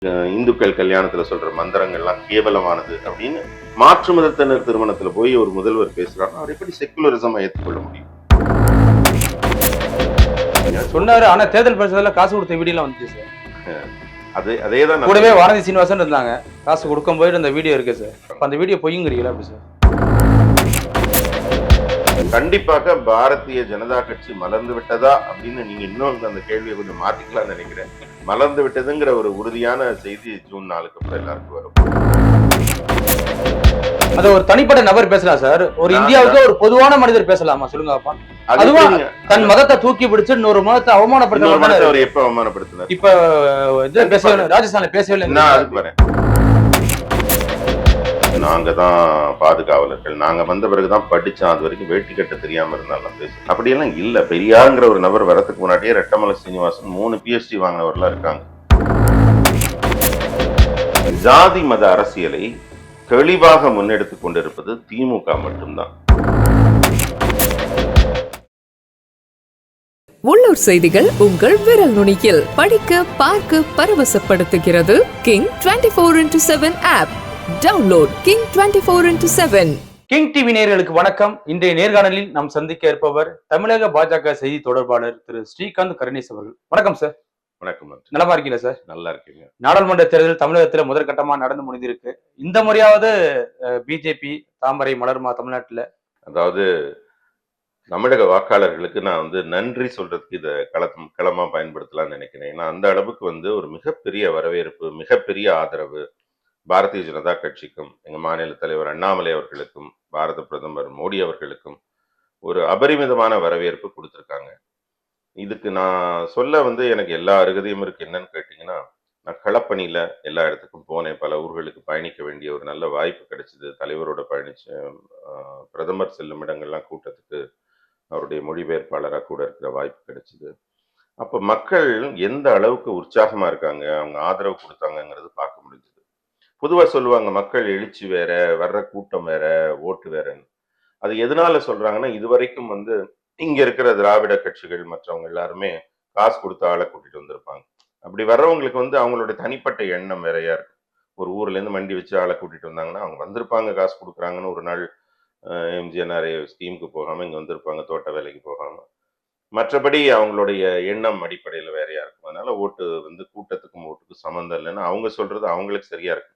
இந்துக்கள் கல்யாணத்துல சொல்ற மந்திரங்கள்லாம் கேவலமானது அப்படின்னு மாற்று மதத்தினர் திருமணத்துல போய் ஒரு முதல்வர் பேசுறாங்க. அவர் எப்படி செக்குலரிசம் ஏற்றுக்கொள்ள முடியும்? சொன்னாரு. ஆனா தேர்தல் பரிசோதனை காசு கொடுத்த வீடியோலாம் வந்துச்சு சார். அதேதான் கூடவே வானதி சீனிவாசன் இருந்தாங்க. காசு கொடுக்கும் போது அந்த வீடியோ இருக்கு சார். அப்ப அந்த வீடியோ பொய்யுங்கிறீங்களா அப்படி சார்? கண்டிப்பாக பாரதிய ஜனதா கட்சி மலர்ந்து விட்டதா அப்படின்னு நீங்க இன்னும் அந்த கேள்வியை கொஞ்சம் மாத்திக்கலாம்னு நினைக்கிறேன். மலர்ந்து விட்டதுங்கிற ஒரு உறுதியான செய்தி ஜூன் 4க்கு அப்புறம் எல்லாருக்கும் வரும். அது ஒரு தனிப்பட்ட நபர் பேசலாம் சார். ஒரு இந்தியாவுக்கு ஒரு பொதுவான மனிதர் பேசலாமா சொல்லுங்க அப்பா? அதுவா தன் மதத்தை தூக்கி பிடிச்சு இன்னொரு மதத்தை அவமானப்படுத்த எப்ப அவமானப்படுத்தினார்? இப்ப ராஜஸ்தான்ல பேசவே இல்லை. நாங்க தான் பாதுகாவலர்கள், நாங்க வந்த பிறகுதான் படிச்சோம், அது வரைக்கும் வேட்டி கட்ட தெரியாம இருந்தாலும் பேச அப்படியெல்லாம் இல்ல. பெரியாருங்கிற ஒரு நபர் வரதுக்கு முன்னாடியே ரெட்டமலை சீனிவாசன் 3 PhD வாங்கினவர்களா இருக்காங்க. ஜாதி மத அரசியலை தெளிவாக முன்னெடுத்துக் கொண்டிருப்பது திமுக மட்டும்தான். உள்ளூர் செய்திகள் உங்கள் விரல் நுனியில் படிக்க பார்க்க பரவசப்படுத்துகிறது King 24x7 app. Download King 24x7. King TV நேயர்களுக்கு வணக்கம். இன்றைய நேர்காணலில் நாம் சந்திக்க இருப்பவர் தமிழக பாஜக செய்தி தொடர்பாளர் திரு ஸ்ரீகாந்த் கருணேஸ் அவர்கள். வணக்கம் சார். வணக்கம். நலமா இருக்கீங்களா சார்? நல்லா இருக்கீங்க. நாடாளுமன்ற தேர்தல் தமிழகத்துல முதற்கட்டமா நடந்து முடிந்திருக்கு. இந்த முறையாவது பிஜேபி தாமரை மலர்மா தமிழ்நாட்டுல? அதாவது தமிழக வாக்காளர்களுக்கு நான் நன்றி சொல்றதுக்கு இதை களமா பயன்படுத்தலாம்னு நினைக்கிறேன். ஏன்னா அந்த அளவுக்கு ஒரு மிகப்பெரிய வரவேற்பு, மிகப்பெரிய ஆதரவு பாரதிய ஜனதா கட்சிக்கும், எங்க மாநில தலைவர் அண்ணாமலை அவர்களுக்கும், பாரத பிரதமர் மோடி அவர்களுக்கும் ஒரு அபரிமிதமான வரவேற்பு கொடுத்துருக்காங்க. இதுக்கு நான் சொல்ல எனக்கு எல்லா அருகதையும் இருக்கு. என்னன்னு கேட்டீங்கன்னா, நான் களப்பணியில எல்லா இடத்துக்கும் போனேன். பல ஊர்களுக்கு பயணிக்க வேண்டிய ஒரு நல்ல வாய்ப்பு கிடைச்சிது. தலைவரோட பயணிச்சேன். பிரதமர் செல்லும் இடங்கள்லாம் கூட்டத்துக்கு அவருடைய மொழிபெயர்ப்பாளராக கூட இருக்கிற வாய்ப்பு கிடைச்சிது. அப்ப மக்கள் எந்த அளவுக்கு உற்சாகமா இருக்காங்க, அவங்க ஆதரவு கொடுத்தாங்கிறது பார்க்க முடிஞ்சது. பொதுவா சொல்லுவாங்க, மக்கள் எழுச்சி வேற, வர்ற கூட்டம் வேற, ஓட்டு வேறன்னு. அது எதனால சொல்றாங்கன்னா, இதுவரைக்கும் இங்க இருக்கிற திராவிட கட்சிகள் மற்றவங்க எல்லாருமே காசு கொடுத்த ஆளை கூட்டிட்டு வந்திருப்பாங்க. அப்படி வர்றவங்களுக்கு அவங்களுடைய தனிப்பட்ட எண்ணம் வேறையா இருக்கும். ஒரு ஊர்ல இருந்து மண்டி வச்சு ஆளை கூட்டிட்டு வந்தாங்கன்னா அவங்க வந்திருப்பாங்க, காசு கொடுக்குறாங்கன்னு ஒரு நாள் எம்ஜிஎன்ஆர்ஏ ஸ்கீமுக்கு போகாம இங்க வந்திருப்பாங்க, தோட்ட வேலைக்கு போகாம. மற்றபடி அவங்களுடைய எண்ணம் அடிப்படையில வேறையா இருக்கும். அதனால ஓட்டு கூட்டத்துக்கும் ஓட்டுக்கும் சம்மந்தம் இல்லைன்னா அவங்க சொல்றது அவங்களுக்கு சரியா இருக்கு.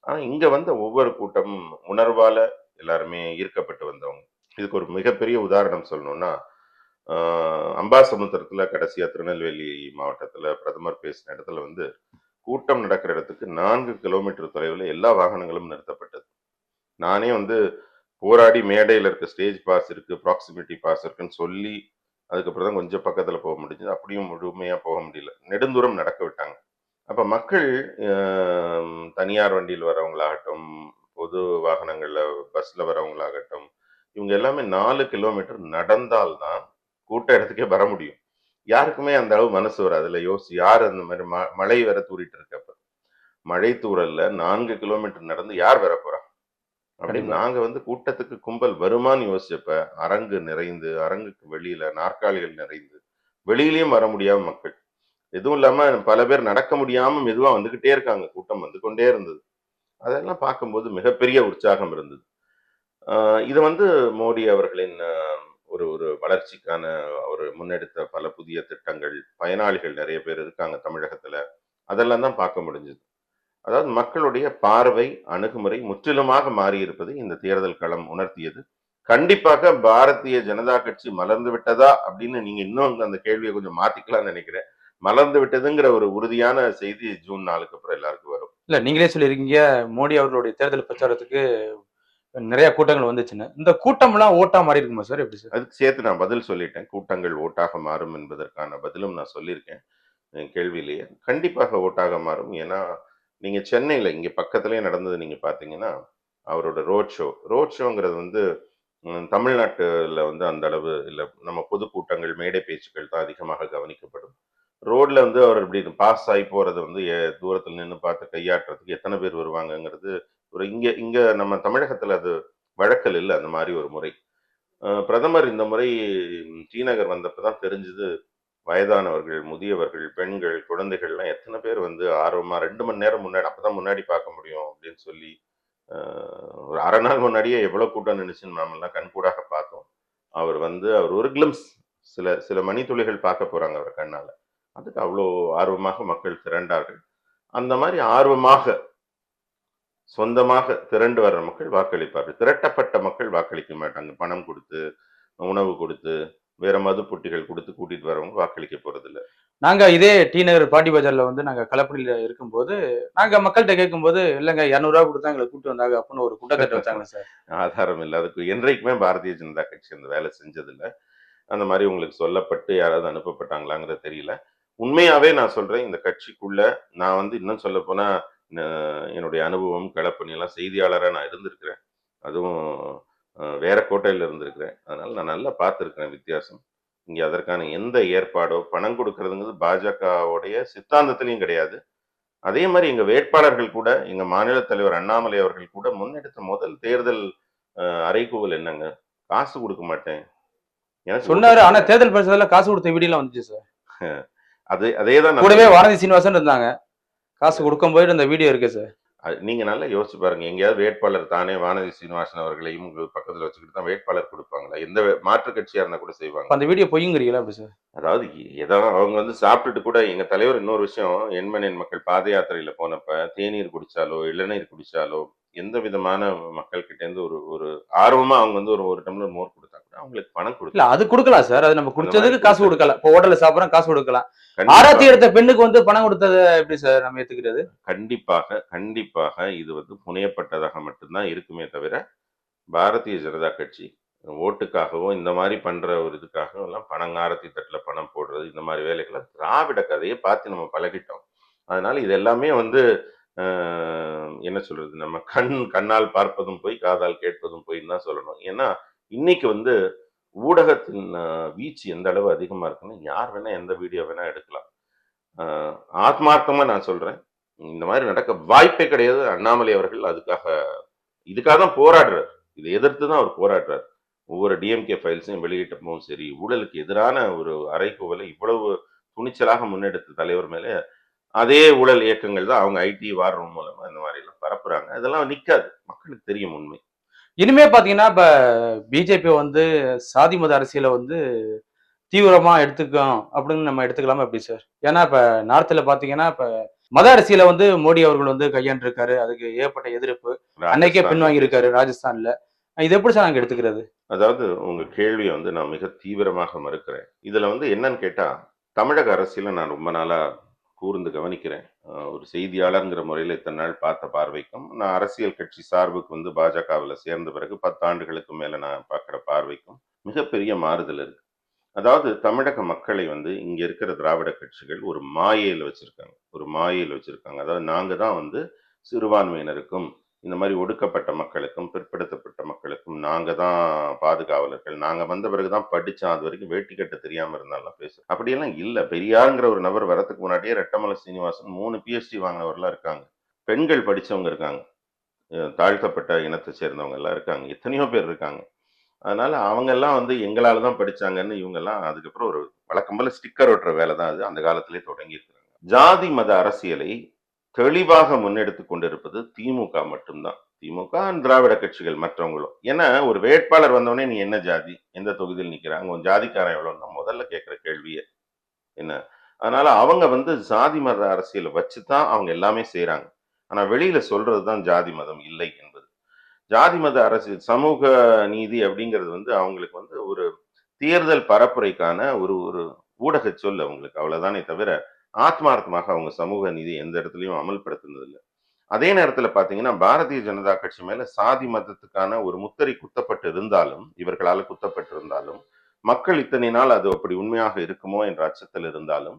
ஆனா இங்க ஒவ்வொரு கூட்டமும் உணர்வால எல்லாருமே ஈர்க்கப்பட்டு வந்தவங்க. இதுக்கு ஒரு மிகப்பெரிய உதாரணம் சொல்லணும்னா, அம்பாசமுத்திரத்துல கடைசியா திருநெல்வேலி மாவட்டத்துல பிரதமர் பேசின இடத்துல கூட்டம் நடக்கிற இடத்துக்கு 4 கிலோமீட்டர் தொலைவில் எல்லா வாகனங்களும் நிறுத்தப்பட்டது. நானே போராடி மேடையில் இருக்க ஸ்டேஜ் பாஸ் இருக்கு, ப்ராக்சிமிட்டி பாஸ் இருக்குன்னு சொல்லி அதுக்கப்புறம் தான் கொஞ்சம் பக்கத்துல போக முடிஞ்சது. அப்படியும் முழுமையா போக முடியல, நெடுந்தூரம் நடக்க விட்டாங்க. அப்ப மக்கள் தனியார் வண்டியில் வரவங்களாகட்டும், பொது வாகனங்கள்ல பஸ்ல வரவங்களாகட்டும், இவங்க எல்லாமே 4 கிலோமீட்டர் நடந்தால்தான் கூட்ட இடத்துக்கே வர முடியும். யாருக்குமே அந்த அளவு மனசு வராது. அதுல யோசிச்சு யார் அந்த மாதிரி மழை வேற தூரிட்டு இருக்கப்ப மழை தூரல்ல 4 கிலோமீட்டர் நடந்து யார் வர போறா? அப்படி நாங்க கூட்டத்துக்கு கும்பல் வருமானு யோசிச்சப்ப அரங்கு நிறைந்து, அரங்குக்கு வெளியில நாற்காலிகள் நிறைந்து, வெளியிலயும் வர முடியாம மக்கள், எதுவும் இல்லாம பல பேர் நடக்க முடியாம மெதுவா வந்துகிட்டே இருக்காங்க. கூட்டம் வந்து கொண்டே இருந்தது. அதெல்லாம் பார்க்கும்போது மிகப்பெரிய உற்சாகம் இருந்தது. இது மோடி அவர்களின் ஒரு ஒரு வளர்ச்சிக்கான ஒரு முன்னெடுத்த பல புதிய திட்டங்கள், பயனாளிகள் நிறைய பேர் இருக்காங்க தமிழகத்துல. அதெல்லாம் தான் பார்க்க முடிஞ்சது. அதாவது மக்களுடைய பார்வை, அணுகுமுறை முற்றிலுமாக மாறி இருப்பது இந்த தேர்தல் களம் உணர்த்தியது. கண்டிப்பாக பாரதிய ஜனதா கட்சி மலர்ந்து விட்டதா அப்படின்னு நீங்க இன்னும் அந்த கேள்வியை கொஞ்சம் மாத்திக்கலாம்னு நினைக்கிறேன். மலர்ந்து விட்டதுங்கிற ஒரு உறுதியான செய்தி ஜூன் 4க்கு அப்புறம் எல்லாருக்கும் வரும். இல்ல, நீங்களே சொல்லியிருக்கீங்க மோடி அவர்களுடைய தேர்தல் பிரச்சாரத்துக்கு நிறைய கூட்டங்கள் வந்துச்சுன்னு. இந்த கூட்டம் எல்லாம் ஓட்டா மாறி இருக்குமா சார்? எப்படி சார்? அதுக்கு சேர்த்து நான் பதில் சொல்லிட்டேன். கூட்டங்கள் ஓட்டாக மாறும் என்பதற்கான பதிலும் நான் சொல்லியிருக்கேன் கேள்வியிலேயே. கண்டிப்பாக ஓட்டாக மாறும். ஏன்னா நீங்க சென்னையில இங்க பக்கத்திலேயே நடந்தது நீங்க பாத்தீங்கன்னா, அவரோட ரோட் ஷோங்கிறது தமிழ்நாட்டுல அந்த அளவு இல்ல. நம்ம பொதுக்கூட்டங்கள், மேடை பேச்சுக்கள் தான் அதிகமாக கவனிக்கப்படும். ரோட்ல அவர் இப்படி பாஸ் ஆகி போறது தூரத்துல நின்று பார்த்து கையாட்டுறதுக்கு எத்தனை பேர் வருவாங்கங்கிறது ஒரு இங்க இங்க நம்ம தமிழகத்துல அது வழக்கல் இல்லை அந்த மாதிரி ஒரு முறை. பிரதமர் இந்த முறை டி நகர் வந்தப்பதான் தெரிஞ்சது, வயதானவர்கள், முதியவர்கள், பெண்கள், குழந்தைகள்லாம் எத்தனை பேர் வந்து ஆர்வமா 2 மணி நேரம் முன்னாடி அப்பதான் முன்னாடி பார்க்க முடியும் அப்படின்னு சொல்லி ஒரு அரை நாள் முன்னாடியே எவ்வளவு கூட்டம் நின்னுச்சுன்னு நாமெல்லாம் கண்கூடாக பார்த்தோம். அவர் ஒரு கிளிம்ஸ் சில சில மணித்துளிகள் பார்க்க போறாங்க அவர் கண்ணால. அதுக்கு அவ்வளோ ஆர்வமாக மக்கள் திரண்டார்கள். அந்த மாதிரி ஆர்வமாக சொந்தமாக திரண்டு வர்ற மக்கள் வாக்களிப்பார்கள். திரட்டப்பட்ட மக்கள் வாக்களிக்க மாட்டாங்க. பணம் கொடுத்து, உணவு கொடுத்து, வேற மது புட்டிகள் கொடுத்து கூட்டிட்டு வரவங்க வாக்களிக்க போறதில்ல. நாங்க இதே டி நகர் பாண்டி பஜார்ல வந்து நாங்க களப்பணியில இருக்கும்போது நாங்க மக்கள்கிட்ட கேட்கும்போது இல்லைங்க 200 ரூபா கொடுத்தா எங்களை கூட்டு வந்தாங்க அப்படின்னு ஒரு குற்றச்சாட்டு வச்சாங்க சார். ஆதாரம் இல்ல. அதுக்கு என்றைக்குமே பாரதிய ஜனதா கட்சி அந்த வேலை செஞ்சதில்ல. அந்த மாதிரி உங்களுக்கு சொல்லப்பட்டு யாராவது அனுப்பப்பட்டாங்களாங்கிறது தெரியல. உண்மையாவே நான் சொல்றேன், இந்த கட்சிக்குள்ள நான் வந்து இன்னும் சொல்லப்போனா என்னுடைய அனுபவம் களப்பணி எல்லாம் செய்தியாளரா நான் இருந்திருக்கிறேன். அதுவும் வேற கோட்டையில இருந்திருக்கிறேன். அதனால நான் நல்லா பார்த்திருக்கிறேன் வித்தியாசம். இங்க அதற்கான எந்த ஏற்பாடோ பணம் கொடுக்கறதுங்கிறது பாஜகவுடைய சித்தாந்தத்திலையும் கிடையாது. அதே மாதிரி எங்க வேட்பாளர்கள் கூட எங்க மாநில தலைவர் அண்ணாமலை அவர்கள் கூட முன்னெடுத்த முதல் தேர்தல் அறைகூவல் என்னங்க, காசு கொடுக்க மாட்டேன் எனக்கு சொன்னாரு. ஆனா தேர்தல் பரிசோதனை காசு கொடுத்த வீடியோ வந்துச்சு சார். அதேதான் கூடவே வானதி சீனிவாசன் இருந்தாங்க. காசு கொடுக்கும் போயிட்டு அந்த வீடியோ இருக்கு சார். நீங்க நல்லா யோசிச்சு பாருங்க. எங்கேயாவது வேட்பாளர் தானே வானதி சீனிவாசன் அவர்களையும் பக்கத்துல வச்சுக்கிட்டு தான் வேட்பாளர் கொடுப்பாங்களா? எந்த மாற்று கட்சியா இருந்தா கூட செய்வாங்க. அந்த வீடியோ பொய்யுங்கிறீங்களா அப்படி சார்? அதாவது ஏதாவது அவங்க வந்து சாப்பிட்டுட்டு கூட எங்க தலைவர் இன்னொரு விஷயம், எண்மண் மக்கள் பாத யாத்திரையில போனப்ப தேநீர் குடிச்சாலோ இளநீர் குடிச்சாலோ எந்த விதமான மக்கள் கிட்ட இருந்து ஒரு ஒரு ஆர்வமா அவங்க வந்து ஒரு டம்ளர் மோர் கொடுத்தா கூட அவங்களுக்கு பணம் கொடுக்கல. இல்ல அது கொடுக்கலாம் சார். அது நம்ம குடிச்சதுக்கு காசு கொடுக்கலாம். இப்போ ஹோட்டல்ல சாப்பிடுறோம் காசு கொடுக்கலாம். கண்டிப்பா. ஆராத்தி எடுத்த பெண்ணுக்கு வந்து பணம் கொடுத்தது எப்படி சார் நம்ம ஏத்துக்கிறது? கண்டிப்பாக இது வந்து புனையப்பட்டதாக மட்டும்தான் இருக்குமே தவிர பாரதிய ஜனதா கட்சி ஓட்டுக்காகவோ இந்த மாதிரி பண்ற ஒரு இதுக்காகவும் எல்லாம் பணம் ஆரத்தி தட்டுல பணம் போடுறது இந்த மாதிரி வேலைகளை திராவிட கதையை பார்த்து நம்ம பழகிட்டோம். அதனால இது எல்லாமே வந்து என்ன சொல்றது, நம்ம கண்ணால் பார்ப்பதும் போய் காதால் கேட்பதும் போயின்னு தான் சொல்லணும். ஏன்னா இன்னைக்கு வந்து ஊடகத்தின் வீச்சு எந்த அளவு அதிகமா இருக்குன்னு யார் வேணா எந்த வீடியோ வேணா எடுக்கலாம். ஆத்மார்த்தமா நான் சொல்றேன், இந்த மாதிரி நடக்க வாய்ப்பே கிடையாது. அண்ணாமலை அவர்கள் இதுக்காக தான் போராடுறார். இதை எதிர்த்து தான் அவர் போராடுறார். ஒவ்வொரு டிஎம்கே ஃபைல்ஸையும் வெளியிட்டப்பவும் சரி, ஊழலுக்கு எதிரான ஒரு அறைகூவலை இவ்வளவு துணிச்சலாக முன்னெடுத்த தலைவர் மேலே அதே ஊழல் இயக்கங்கள் தான் அவங்க ஐடி வார் ரூம் மூலமா இந்த மாதிரி எல்லாம் பரப்புறாங்க. அதெல்லாம் நிக்காது, மக்களுக்கு தெரியும் உண்மை. இனிமே பாத்தீங்கன்னா இப்ப பிஜேபி வந்து சாதி மத அரசியலை வந்து தீவிரமா எடுத்துக்கும் அப்படின்னு நம்ம எடுத்துக்கலாமா எப்படி சார்? ஏன்னா இப்ப நார்த்ல பாத்தீங்கன்னா இப்ப மத அரசியலை வந்து மோடி அவர்கள் வந்து கையாண்டு இருக்காரு. அதுக்கு ஏற்பட்ட எதிர்ப்பு அன்னைக்கே பின்வாங்கி இருக்காரு ராஜஸ்தான்ல. இது எப்படி சார் நாங்க எடுத்துக்கிறது? அதாவது உங்க கேள்வியை வந்து நான் மிக தீவிரமாக மறுக்கிறேன். இதுல வந்து என்னன்னு கேட்டா, தமிழக அரசியலை நான் ரொம்ப நாளா கூர்ந்து கவனிக்கிறேன். ஒரு செய்தியாளர்ங்கிற முறையில் இத்தனை நாள் பார்த்த பார்வைக்கும், நான் அரசியல் கட்சி சார்புக்கு வந்து பாஜகவில் சேர்ந்த பிறகு 10 ஆண்டுகளுக்கு மேல நான் பார்க்குற பார்வைக்கும் மிகப்பெரிய மாறுதல் இருக்கு. அதாவது தமிழக மக்களை வந்து இங்க இருக்கிற திராவிட கட்சிகள் ஒரு மாயையில் வச்சிருக்காங்க. அதாவது நாங்க தான் வந்து சிறுபான்மையினருக்கும் இந்த மாதிரி ஒடுக்கப்பட்ட மக்களுக்கும் பிற்படுத்தப்பட்ட மக்களுக்கும் நாங்க தான் பாதுகாவலர்கள், நாங்க வந்த பிறகுதான் படிச்சோம், அது வரைக்கும் வேட்டி கட்ட தெரியாம இருந்தாலும் பேசுறோம். அப்படியெல்லாம் இல்ல. பெரியாருங்கிற ஒரு நபர் வரதுக்கு முன்னாடியே ரெட்டமலை சீனிவாசன் 3 PhD வாங்கினவர்லாம் இருக்காங்க. பெண்கள் படிச்சவங்க இருக்காங்க, தாழ்த்தப்பட்ட இனத்தை சேர்ந்தவங்க எல்லாம் இருக்காங்க, எத்தனையோ பேர் இருக்காங்க. அதனால அவங்க எல்லாம் வந்து எங்களால தான் படிச்சாங்கன்னு இவங்க எல்லாம் அதுக்கப்புறம் ஒரு வழக்கம் போல ஸ்டிக்கர் ஒட்டுற வேலை தான் அது அந்த காலத்திலே தொடங்கி இருக்கிறாங்க. ஜாதி மத அரசியலை தெளிவாக முன்னெடுத்து கொண்டிருப்பது திமுக மட்டும்தான். திமுக திராவிட கட்சிகள் மற்றவங்களும். ஏன்னா ஒரு வேட்பாளர் வந்தவொடனே நீ என்ன ஜாதி, எந்த தொகுதியில் நிக்கிறாங்க, உன் ஜாதிக்காரன் எவ்வளவு முதல்ல கேட்கிற கேள்வியே என்ன. அதனால அவங்க வந்து ஜாதி மத அரசியலை வச்சுதான் அவங்க எல்லாமே செய்யறாங்க. ஆனா வெளியில சொல்றதுதான் ஜாதி மதம் இல்லை என்பது. ஜாதி மத அரசியல் சமூக நீதி அப்படிங்கிறது வந்து அவங்களுக்கு வந்து ஒரு தேர்தல் பரப்புரைக்கான ஒரு ஒரு ஊடக சொல் அவங்களுக்கு, அவ்வளவுதானே தவிர ஆத்மார்த்தமாக அவங்க சமூக நீதி எந்த இடத்துலையும் அமல்படுத்தினது இல்லை. அதே நேரத்துல பாத்தீங்கன்னா பாரதிய ஜனதா கட்சி மேல சாதி மதத்துக்கான ஒரு முத்திரை குத்தப்பட்டு இருந்தாலும், இவர்களால குத்தப்பட்டு இருந்தாலும், மக்கள் இத்தனை நாள் அது அப்படி உண்மையாக இருக்குமோ என்ற அச்சத்தில் இருந்தாலும்,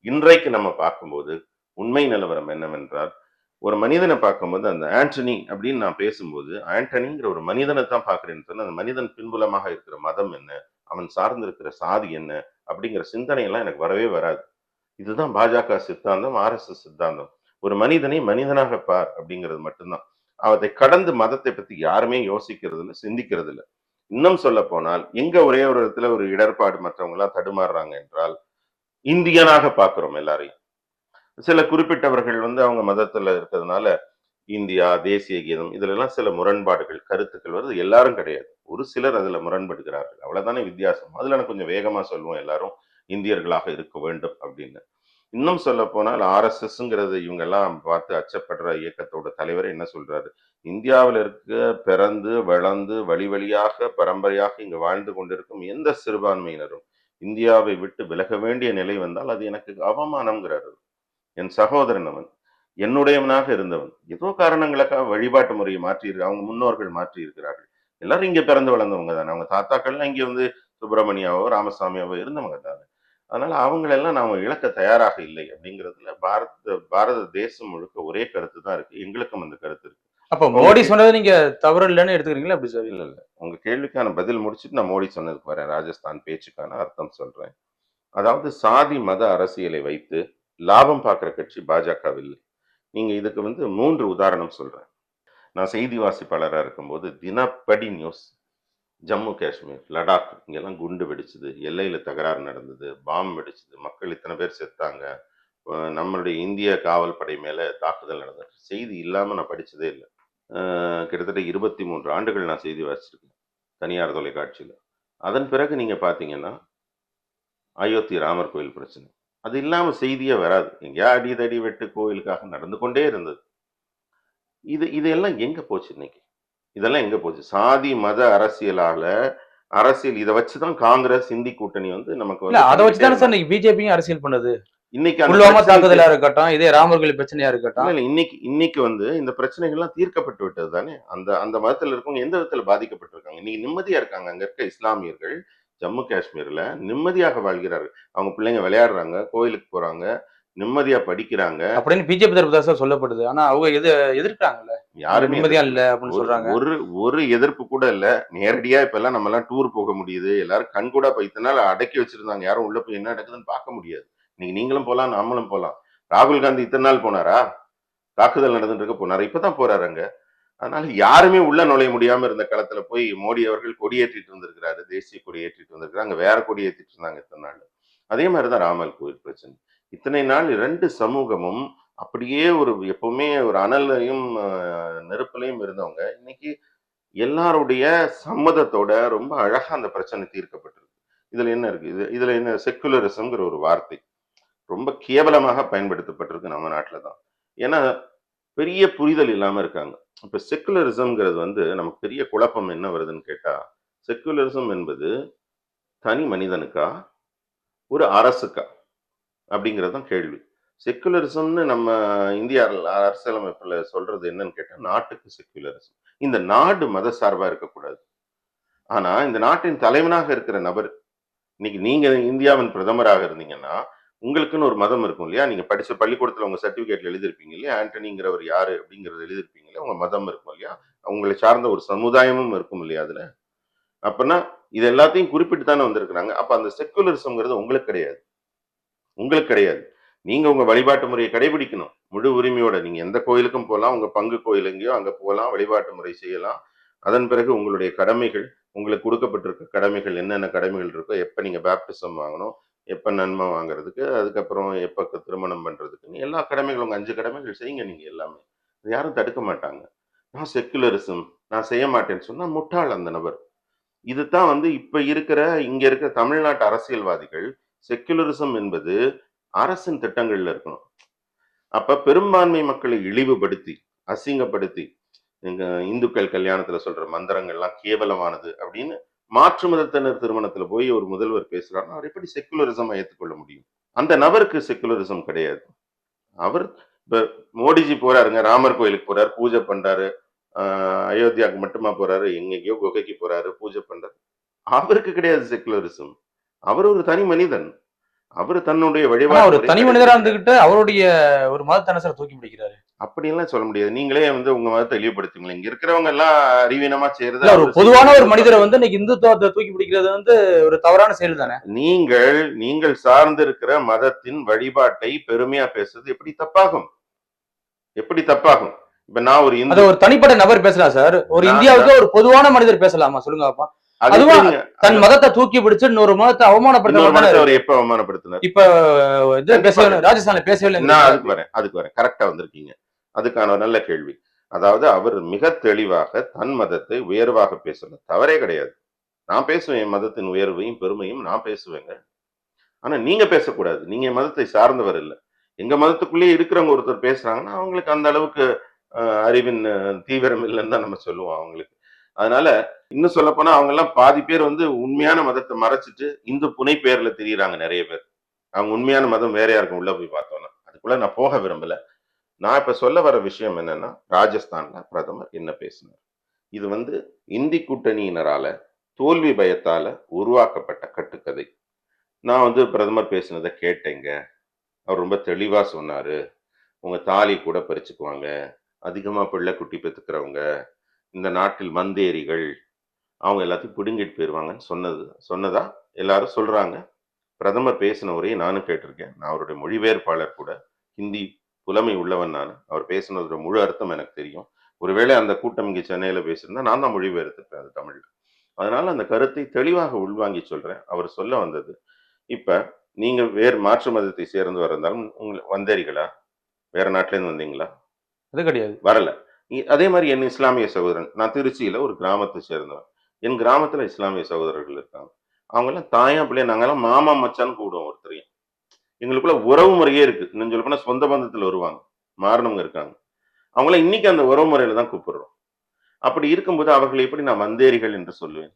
இன்றைக்கு நம்ம பார்க்கும்போது உண்மை நிலவரம் என்னவென்றால், ஒரு மனிதனை பார்க்கும்போது அந்த ஆண்டனி அப்படின்னு நான் பேசும்போது ஆண்டனிங்கிற ஒரு மனிதனை தான் பார்க்கிறேன்னு சொன்னா, அந்த மனிதன் பின்புலமாக இருக்கிற மதம் என்ன, அவன் சார்ந்திருக்கிற சாதி என்ன அப்படிங்கிற சிந்தனை எல்லாம் எனக்கு வரவே வராது. இதுதான் பாஜக சித்தாந்தம், RSS சித்தாந்தம். ஒரு மனிதனை மனிதனாக பார் அப்படிங்கிறது மட்டும்தான். அதை கடந்து மதத்தை பத்தி யாருமே யோசிக்கிறது இல்லை, சிந்திக்கிறது இல்லை. இன்னும் சொல்ல போனால் எங்க ஒரே ஒரு இடத்துல ஒரு இடர்பாடு மற்றவங்க எல்லாம் தடுமாறுறாங்க என்றால், இந்தியனாக பார்க்கிறோம் எல்லாரையும். சில குறிப்பிட்டவர்கள் வந்து அவங்க மதத்துல இருக்கிறதுனால இந்தியா, தேசிய கீதம் இதுல எல்லாம் சில முரண்பாடுகள், கருத்துக்கள் வருது. எல்லாரும் கிடையாது. ஒரு சிலர் அதுல முரண்படுகிறார்கள். அவ்வளவுதானே வித்தியாசம். அதுல நான் கொஞ்சம் வேகமா சொல்லுவோம் எல்லாரும் இந்தியர்களாக இருக்க வேண்டும் அப்படின்னு. இன்னும் சொல்ல போனால் ஆர்எஸ்எஸ்ங்கிறது இவங்க எல்லாம் பார்த்து அச்சப்படுற இயக்கத்தோட தலைவர் என்ன சொல்றாரு? இந்தியாவில் இருக்க பிறந்து வளர்ந்து வழி வழியாக பரம்பரையாக இங்கு வாழ்ந்து கொண்டிருக்கும் எந்த சிறுபான்மையினரும் இந்தியாவை விட்டு விலக வேண்டிய நிலை வந்தால் அது எனக்கு அவமானம்ங்கிறாரு. என் சகோதரன் அவன், என்னுடையவனாக இருந்தவன். ஏதோ காரணங்களுக்காக வழிபாட்டு முறையை அவங்க முன்னோர்கள் மாற்றி இருக்கிறார்கள். எல்லாரும் இங்க பிறந்து வளர்ந்தவங்க தானே. அவங்க தாத்தாக்கள்லாம் இங்க வந்து சுப்பிரமணியாவோ ராமசாமியாவோ இருந்தவங்க தானே. அதனால அவங்களெல்லாம் நாம இழக்க தயாராக இல்லை அப்படிங்கிறதுல பாரத தேசம் முழுக்க ஒரே கருத்து தான் இருக்கு. எங்களுக்கும் அந்த கருத்து இருக்கு. அப்ப மோடி சொன்னது நீங்க தவறு இல்லைன்னு எடுத்துக்கிறீங்களா அப்படி சார்? இல்ல இல்ல, உங்க கேள்விக்கான பதில் முடிச்சுட்டு நான் மோடி சொன்னதுக்கு வரேன். ராஜஸ்தான் பேச்சுக்கான அர்த்தம் சொல்றேன். அதாவது சாதி மத அரசியலை வைத்து லாபம் பார்க்கிற கட்சி பாஜகவில். நீங்க இதுக்கு வந்து 3 உதாரணம் சொல்றேன். நான் செய்தி வாசிப்பாளரா இருக்கும்போது தினப்படி நியூஸ், ஜம்மு காஷ்மீர், லடாக் இங்கெல்லாம் குண்டு வெடிச்சது, எல்லையில தகராறு நடந்தது, பாம்பு வெடிச்சது, மக்கள் இத்தனை பேர் செத்தாங்க, நம்மளுடைய இந்திய காவல் படை மேல தாக்குதல் நடந்தது. செய்தி இல்லாம நான் படிச்சதே இல்லை. கிட்டத்தட்ட 23 ஆண்டுகள் நான் செய்தி வாசிச்சிருக்கேன் தனியார் தொலைக்காட்சியில. அதன் பிறகு நீங்க பாத்தீங்கன்னா அயோத்தி ராமர் கோயில் பிரச்சனை, அது இல்லாம செய்தியே வராது. எங்கேயா அடிதடி வெட்டு கோயிலுக்காக நடந்து கொண்டே இருந்தது. இதெல்லாம் எங்க போச்சு இன்னைக்கு? இதெல்லாம் எங்க போச்சு? சாதி மத அரசியலால அரசியல் இதை வச்சுதான் காங்கிரஸ் இந்தி கூட்டணி வந்து நமக்கு இல்ல அதை வச்சுதானே சார் இன்னைக்கு பிஜேபியும் அரசியல் பண்ணுது. இன்னைக்கு புல்வாமா தாக்குதலா இருக்கட்டும், இதே ராமர் கோயில் பிரச்சனையா இருக்கட்டும், இல்ல இன்னைக்கு வந்து இந்த பிரச்சனைகள்லாம் தீர்க்கப்பட்டு விட்டது தானே. அந்த மதத்துல இருக்கவங்க எந்த விதத்துல பாதிக்கப்பட்டிருக்காங்க? இன்னைக்கு நிம்மதியா இருக்காங்க. அங்க இருக்க இஸ்லாமியர்கள் ஜம்மு காஷ்மீர்ல நிம்மதியாக வாழ்கிறார்கள். அவங்க பிள்ளைங்க விளையாடுறாங்க, கோயிலுக்கு போறாங்க, நிம்மதியா படிக்கிறாங்க அப்படின்னு பிஜேபி தரப்பு தான் சார் சொல்லப்படுது. ஆனா அவங்க எதிர்க்கிறாங்கல்ல, யாருமே நிம்மதியா இல்ல அப்படின்னு சொல்றாங்க. ஒரு எதிர்ப்பு கூட இல்ல. நேரடியா இப்ப எல்லாம் நம்ம எல்லாம் டூர் போக முடியுது. எல்லாரும் கண் கூட இத்தனை நாள் அடக்கி வச்சிருந்தாங்க. யாரும் உள்ள போய் என்ன நடக்குதுன்னு பார்க்க முடியாது. இன்னைக்கு நீங்களும் போலாம், நாமளும் போலாம். ராகுல் காந்தி இத்தனை நாள் போனாரா? தாக்குதல் நடந்துட்டு இருக்க போனாரா? இப்பதான் போறாரு அங்க. அதனால யாருமே உள்ள நுழைய முடியாம இருந்த களத்துல போய் மோடி அவர்கள் கொடியேற்றிட்டு இருந்திருக்கிறாரு. தேசிய கொடியேற்றிட்டு இருந்திருக்கிறாங்க. அங்க வேற கொடி ஏற்றிட்டு இருந்தாங்க இத்தனை நாள். அதே மாதிரிதான் ராமர் கோயில் பிரச்சனை. இத்தனை நாள் 2 சமூகமும் அப்படியே எப்பவுமே ஒரு அனலையும் நெருப்பிலையும் இருந்தவங்க இன்னைக்கு எல்லாருடைய சம்மதத்தோட ரொம்ப அழகா அந்த பிரச்சனை தீர்க்கப்பட்டிருக்கு. இதுல என்ன இருக்கு? இதுல என்ன செக்குலரிசம்ங்கிற ஒரு வார்த்தை ரொம்ப கேவலமாக பயன்படுத்தப்பட்டிருக்கு நம்ம நாட்டுலதான். ஏன்னா பெரிய புரிதல் இல்லாம இருக்காங்க. இப்ப செக்குலரிசம்ங்கிறது வந்து நமக்கு பெரிய குழப்பம் என்ன வருதுன்னு கேட்டா, செக்குலரிசம் என்பது தனி மனிதனுக்கா ஒரு அரசுக்கா அப்படிங்கிறது தான் கேள்வி. செக்குலரிசம்னு நம்ம இந்திய அரசியலமைப்புல சொல்றது என்னன்னு கேட்டா, நாட்டுக்கு செக்குலரிசம். இந்த நாடு மத சார்பா இருக்கக்கூடாது. ஆனா இந்த நாட்டின் தலைவனாக இருக்கிற நபர், இன்னைக்கு நீங்க இந்தியாவின் பிரதமராக இருந்தீங்கன்னா உங்களுக்குன்னு ஒரு மதம் இருக்கும் இல்லையா? நீங்க படிச்ச பள்ளிக்கூடத்துல உங்க சர்டிபிகேட்ல எழுதிருப்பீங்க இல்லையா? ஆண்டனிங்கிறவர் யாரு அப்படிங்கறது எழுதிருப்பீங்க இல்லையா? உங்க மதம் இருக்கும் இல்லையா? உங்களை சார்ந்த ஒரு சமுதாயமும் இருக்கும் இல்லையா அதுல? அப்பனா இது எல்லாத்தையும் குறிப்பிட்டு தானே வந்திருக்கிறாங்க. அப்ப அந்த செக்குலரிசம்ங்கிறது உங்களுக்கு கிடையாது. உங்களுக்கு கிடையாது. நீங்க உங்க வழிபாட்டு முறையை கடைபிடிக்கணும் முழு உரிமையோட. நீங்க எந்த கோயிலுக்கும் போகலாம், உங்க பங்கு கோயில் எங்கேயோ அங்க போகலாம், வழிபாட்டு முறை செய்யலாம். அதன் பிறகு உங்களுடைய கடமைகள், உங்களுக்கு கொடுக்கப்பட்டிருக்க கடமைகள் என்னென்ன கடமைகள் இருக்கோ, எப்ப நீங்க பேப்டிசம் வாங்கணும், எப்ப நன்மை வாங்குறதுக்கு, அதுக்கப்புறம் எப்ப திருமணம் பண்றதுக்கு, எல்லா கடமைகளும் உங்க 5 கடமைகள் செய்யுங்க நீங்க எல்லாமே. யாரும் தடுக்க மாட்டாங்க. நான் செக்குலரிசம் நான் செய்ய மாட்டேன்னு சொன்னா முட்டாள் அந்த நபர். இதுதான் வந்து இங்க இருக்கிற தமிழ்நாட்டு அரசியல்வாதிகள் செக்குலரிசம் என்பது அரசின் திட்டங்கள்ல இருக்கணும். அப்ப பெரும்பான்மை மக்களை இழிவுபடுத்தி அசிங்கப்படுத்தி எங்க இந்துக்கள் கல்யாணத்துல சொல்ற மந்திரங்கள்லாம் கேவலமானது அப்படின்னு மாற்று மதத்தினர் திருமணத்துல போய் ஒரு முதல்வர் பேசுறாருன்னா அவர் எப்படி செக்குலரிசம் ஏற்றுக்கொள்ள முடியும்? அந்த நபருக்கு செக்குலரிசம் கிடையாது. அவர் இப்ப மோடிஜி போறாருங்க, ராமர் கோயிலுக்கு போறாரு, பூஜை பண்றாரு, அயோத்தியாவுக்கு மட்டுமா போறாரு, எங்கெங்கயோ குகைக்கு போறாரு, பூஜை பண்றாரு. அவருக்கு கிடையாது செக்குலரிசம். அவர் ஒரு தனி மனிதன். அவரு தன்னுடைய வழிபாடு ஒரு தனி மனிதரா இருந்துகிட்டு அவருடைய ஒரு மதத்தை சார் தூக்கி பிடிக்கிறாரு. அப்படியெல்லாம் சொல்ல முடியாது. நீங்களே வந்து உங்க மதத்தை தெளிவுபடுத்துங்களேன். இங்க இருக்கிறவங்க எல்லாம் அறிவீனமா செய்யறது. ஒரு பொதுவான ஒரு மனிதரை வந்து இன்னைக்கு இந்துத்துவத்தை தூக்கி பிடிக்கிறது வந்து ஒரு தவறான செயல் தானே. நீங்கள் சார்ந்து இருக்கிற மதத்தின் வழிபாட்டை பெருமையா பேசுறது எப்படி தப்பாகும்? எப்படி தப்பாகும்? இப்ப நான் ஒரு ஒரு தனிப்பட்ட நபர் பேசலாம் சார். ஒரு இந்தியாவுக்கு ஒரு பொதுவான மனிதர் பேசலாமா சொல்லுங்க அப்பா? அது அதுவா எப்படிங்க? தன் மதத்தை தூக்கி பிடிச்சு இன்னொரு மதத்தை இன்னொரு அவமானப்படுத்த மதத்தை அவர் எப்ப அவமானப்படுத்தினார்? இப்ப இது பேசவே ராஜஸ்தான்ல பேசவே நான் இல்லை. அதுக்கு வரேன். கரெக்டா வந்திருக்கீங்க. அதுக்கான ஒரு நல்ல கேள்வி. அதாவது அவர் மிக தெளிவாக தன் மதத்தை உயர்வாக பேசல. தவறே கிடையாது. நான் பேசுவேன், என் மதத்தின் உயர்வையும் பெருமையும் நான் பேசுவேங்க. ஆனா நீங்க பேசக்கூடாது. நீங்க என் மதத்தை சார்ந்தவர் இல்ல. எங்க மதத்துக்குள்ளேயே இருக்கிறவங்க ஒருத்தர் பேசுறாங்கன்னா அவங்களுக்கு அந்த அளவுக்கு அறிவின் தீவிரம் இல்லைன்னு தான் நம்ம சொல்லுவோம் அவங்களுக்கு. அதனால இன்னும் சொல்லப்போனா அவங்க எல்லாம் பாதி பேர் வந்து உண்மையான மதத்தை மறைச்சிட்டு இந்த புனை பெயர்ல திரியிறாங்க நிறைய பேர். அவங்க உண்மையான மதம் வேறையா இருக்கும் உள்ள போய் பார்த்தோம்னா. அதுக்குள்ள நான் போக விரும்பல. நான் இப்ப சொல்ல வர விஷயம் என்னன்னா, ராஜஸ்தான்ல பிரதமர் என்ன பேசினார்? இது வந்து இந்தி கூட்டணியினரால தோல்வி பயத்தால உருவாக்கப்பட்ட கட்டுக்கதை. நான் வந்து பிரதமர் பேசினதை கேட்டேங்க. அவர் ரொம்ப தெளிவா சொன்னாரு. உங்க தாலி கூட பறிச்சுக்குவாங்க. அதிகமா பிள்ளை குட்டி பெத்துக்கிறவங்க, இந்த நாட்டில் வந்தேரிகள், அவங்க எல்லாத்தையும் பிடுங்கிட்டு போயிருவாங்கன்னு சொன்னதா எல்லாரும் சொல்றாங்க. பிரதமர் பேசின உரையை நானும் கேட்டிருக்கேன். நான் அவருடைய மொழிபெயர்ப்பாளர் கூட. ஹிந்தி புலமை உள்ளவன் நான். அவர் பேசினதோட முழு அர்த்தம் எனக்கு தெரியும். ஒருவேளை அந்த கூட்டம் இங்கே சென்னையில பேசியிருந்தா நான் தான் மொழிபெயர்த்திருப்பேன் அது தமிழ்ல. அதனால அந்த கருத்தை தெளிவாக உள்வாங்கி சொல்றேன். அவர் சொல்ல வந்தது. இப்ப நீங்க வேறு மாற்று மதத்தை சேர்ந்து இருந்தாலும் வந்தேரிகளா? வேற நாட்டுல இருந்து வந்தீங்களா? அது கிடையாது. வரல. அதே மாதிரி என் இஸ்லாமிய சகோதரன். நான் திருச்சியில ஒரு கிராமத்தை சேர்ந்தவன். என் கிராமத்துல இஸ்லாமிய சகோதரர்கள் இருக்காங்க. அவங்க எல்லாம் தாயா பிள்ளைய நாங்கெல்லாம் மாமா மச்சான்னு கூப்பிடுவோம் ஒருத்தரையும். எங்களுக்குள்ள உறவு முறையே இருக்கு. இன்னும் சொல்ல போனா சொந்த பந்தத்துல வருவாங்க. மாறினவங்க இருக்காங்க. அவங்களாம் இன்னைக்கு அந்த உறவு முறையில தான் கூப்பிடுறோம். அப்படி இருக்கும்போது அவர்களை எப்படி நான் வந்தேரிகள் என்று சொல்லுவேன்?